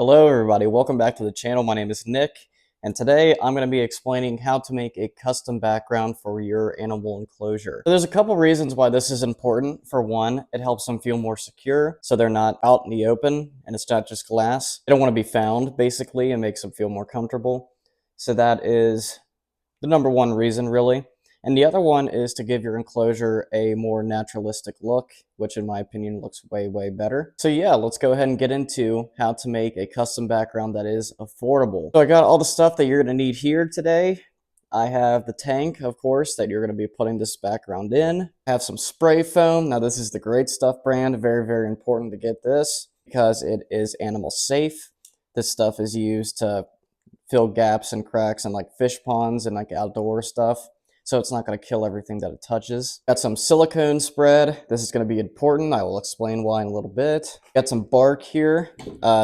Hello everybody, welcome back to the channel. My name is Nick, and today I'm going to be explaining how to make a custom background for your animal enclosure. So there's a couple reasons why this is important. For one, it helps them feel more secure, so they're not out in the open and it's not just glass. They don't want to be found, basically, and makes them feel more comfortable. So that is the number one reason, really. And the other one is to give your enclosure a more naturalistic look, which in my opinion looks way, way better. So yeah, let's go ahead and get into how to make a custom background that is affordable. So I got all the stuff that you're gonna need here today. I have the tank, of course, that you're gonna be putting this background in. I have some spray foam. Now this is the Great Stuff brand. Very, very important to get this because it is animal safe. This stuff is used to fill gaps and cracks in like fish ponds and like outdoor stuff. So it's not going to kill everything that it touches. Got some silicone spread. This is going to be important. I will explain why in a little bit. Got some bark here.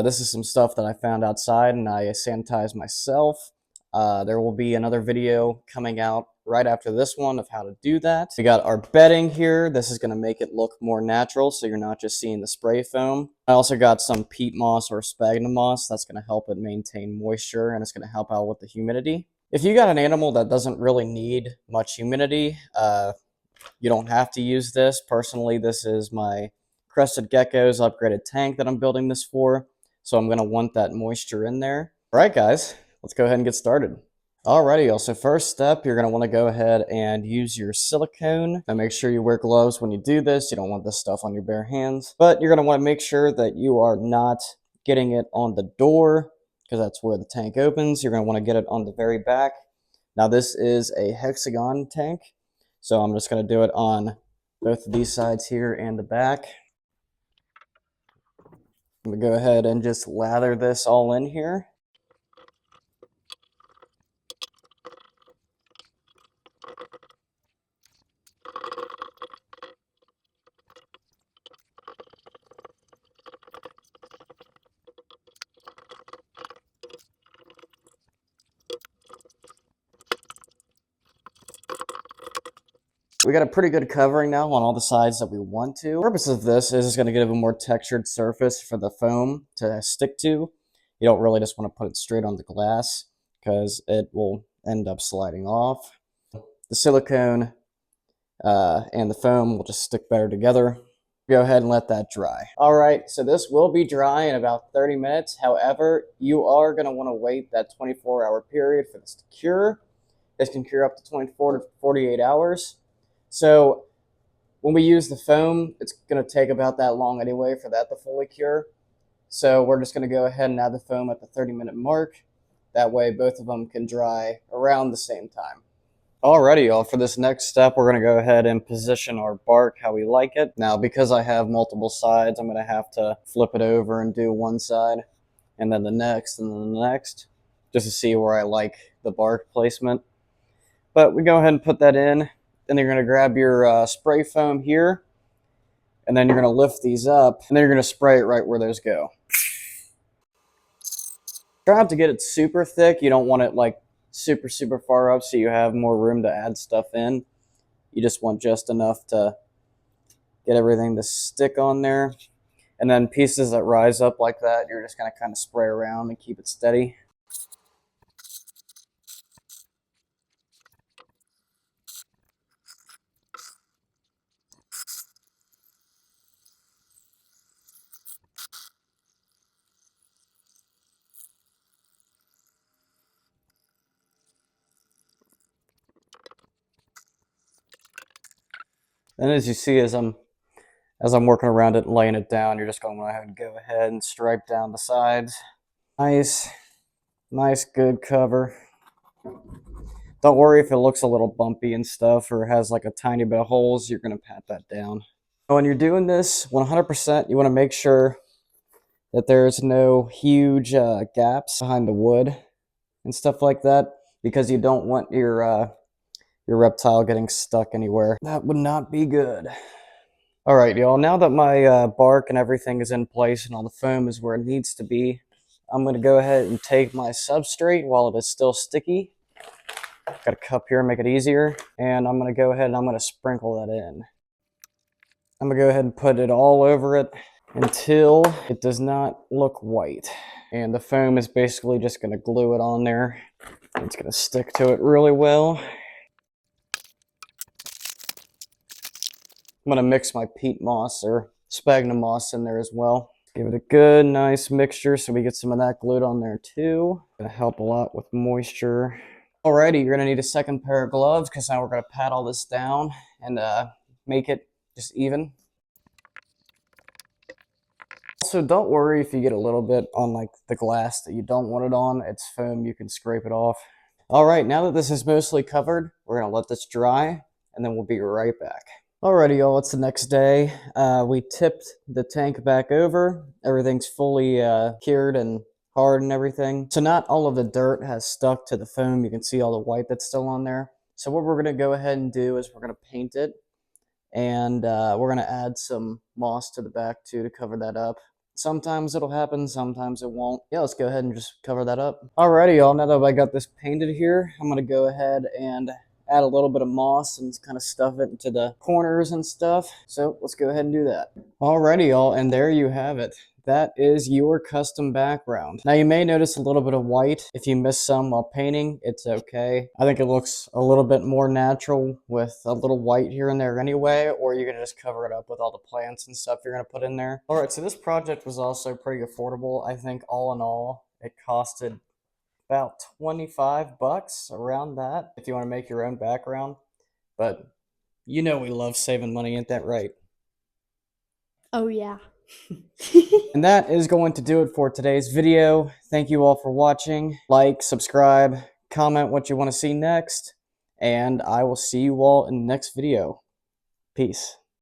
This is some stuff that I found outside and I sanitized myself. There will be another video coming out right after this one of how to do that. We got our bedding here. This is going to make it look more natural so you're not just seeing the spray foam. I also got some peat moss or sphagnum moss. That's going to help it maintain moisture and it's going to help out with the humidity. If you got an animal that doesn't really need much humidity, you don't have to use this. Personally, this is my crested gecko's upgraded tank that I'm building this for. So I'm going to want that moisture in there. All right, guys, let's go ahead and get started. Alrighty, y'all. So first step, you're going to want to go ahead and use your silicone. Now make sure you wear gloves when you do this. You don't want this stuff on your bare hands. But you're going to want to make sure that you are not getting it on the door, because that's where the tank opens. You're going to want to get it on the very back. Now this is a hexagon tank, so I'm just going to do it on both of these sides here and the back. I'm going to go ahead and just lather this all in here. We got a pretty good covering now on all the sides that we want to. The purpose of this is it's going to give a more textured surface for the foam to stick to. You don't really just want to put it straight on the glass because it will end up sliding off. The silicone and the foam will just stick better together. Go ahead and let that dry. All right, so this will be dry in about 30 minutes. However, you are going to want to wait that 24-hour period for this to cure. This can cure up to 24 to 48 hours. So when we use the foam, it's going to take about that long anyway for that to fully cure. So we're just going to go ahead and add the foam at the 30-minute mark. That way both of them can dry around the same time. Alrighty, y'all, for this next step, we're going to go ahead and position our bark how we like it. Now, because I have multiple sides, I'm going to have to flip it over and do one side, and then the next, and then the next, just to see where I like the bark placement. But we go ahead and put that in. Then you're going to grab your spray foam here, and then you're going to lift these up, and then you're going to spray it right where those go. Try not to get it super thick. You don't want it like super, super far up so you have more room to add stuff in. You just want just enough to get everything to stick on there. And then pieces that rise up like that, you're just going to kind of spray around and keep it steady. And as you see, as I'm working around it and laying it down, you're just going to go ahead and stripe down the sides. Nice, good cover. Don't worry if it looks a little bumpy and stuff or has like a tiny bit of holes, you're going to pat that down. When you're doing this, 100%, you want to make sure that there's no huge gaps behind the wood and stuff like that, because you don't want your reptile getting stuck anywhere. That would not be good. All right, y'all, now that my bark and everything is in place and all the foam is where it needs to be, I'm going to go ahead and take my substrate while it is still sticky. Got a cup here, make it easier, and I'm going to go ahead and I'm going to sprinkle that in. I'm going to go ahead and put it all over it until it does not look white. And the foam is basically just going to glue it on there. It's going to stick to it really well. I'm going to mix my peat moss or sphagnum moss in there as well. Give it a good, nice mixture so we get some of that glued on there too. Gonna help a lot with moisture. Alrighty, you're gonna need a second pair of gloves because now we're gonna pat all this down and make it just even. Also, don't worry if you get a little bit on like the glass that you don't want it on. It's foam, you can scrape it off. Alright, now that this is mostly covered, we're gonna let this dry and then we'll be right back. Alrighty, y'all, it's the next day. We tipped the tank back over. Everything's fully cured and hard and everything. So not all of the dirt has stuck to the foam. You can see all the white that's still on there. So what we're going to go ahead and do is we're going to paint it. And we're going to add some moss to the back too to cover that up. Sometimes it'll happen, sometimes it won't. Yeah, let's go ahead and just cover that up. Alrighty, y'all, now that I got this painted here, I'm going to go ahead and add a little bit of moss and kind of stuff it into the corners and stuff. So let's go ahead and do that. Alrighty, y'all, and there you have it. That is your custom background. Now you may notice a little bit of white. If you miss some while painting, it's okay. I think it looks a little bit more natural with a little white here and there anyway, or you can just cover it up with all the plants and stuff you're gonna put in there. All right, so this project was also pretty affordable. I think all in all, it costed about 25 bucks, around that, if you want to make your own background. But you know we love saving money, ain't that right? Oh, yeah. And that is going to do it for today's video. Thank you all for watching. Like, subscribe, comment what you want to see next, and I will see you all in the next video. Peace.